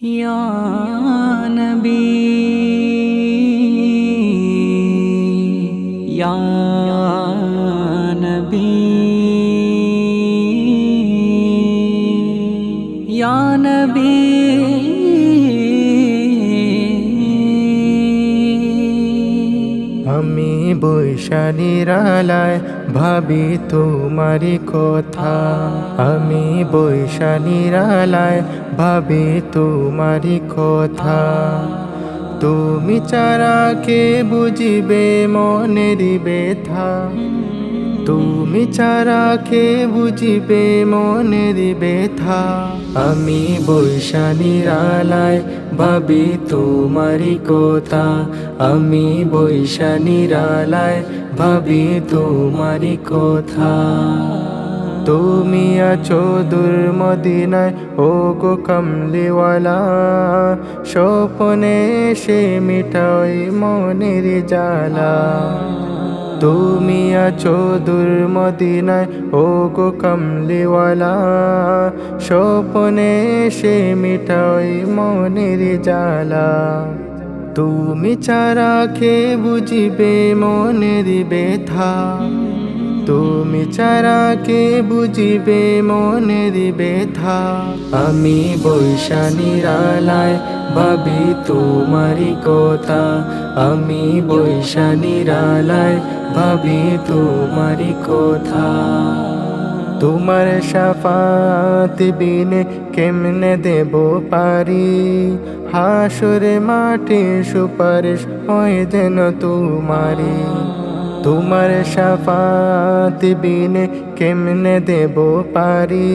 या नबी या नबी या नबी আমি বৈশা নিরালায় ভাবি তোমারি কথা, আমি বৈশা নিরালায় ভাবি তোমারি কথা। তুমি ছাড়া কে বুঝিবে মনের ব্যথা, তুমি ছাড়া কে বুঝিবে মনের ব্যথা। আমি বৈশা নিরালায় ভাবি তোমারি কথা, আমি বৈশা নিরালায় ভাবি তোমারি কথা। তুমি আছো দূর মদিনায় ও গো কামলিওয়ালা, স্বপ্নে সে মিটাই মনের জ্বালা। তুমি আছো দূর মদিনায় ও গো কামলিওয়ালা, স্বপ্নে সে মিটাই মনের জ্বালা। তুমি ছাড়া কে বুঝিবে মনের ব্যথা, তুমি ছাড়া কে বুঝিবে মনের ব্যথা। আমি বৈশা নিরালায় ভাবি তোমারি কথা, আমি বৈশা নিরালায় ভাবি তোমারি কথা। তোমার শাফাত বিনে কেমনে দেব পারি, হাসরে মাঠে সুপারিশ হয় যেন তোমারি। তোমার শাফাত বিনে কেমনে দেব পারি,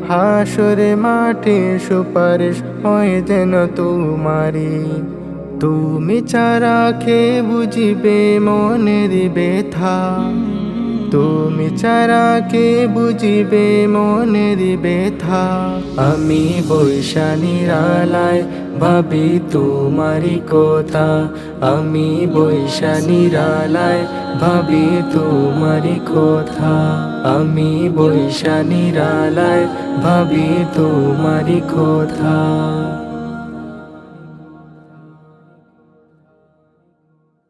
হাসরে মাঠে সুপারিশ হয় যেন তোমারি। তুমি ছাড়া কে বুঝিবে মনের ব্যথা, তুমি ছাড়া কে বুঝিবে মনের ব্যথা। আমি বৈশা নিরালায় ভাবি তোমারি কথা, আমি বৈশা নিরালায় ভাবি তোমারি কথা, আমি বৈশা নিরালায় ভাবি তোমারি কথা।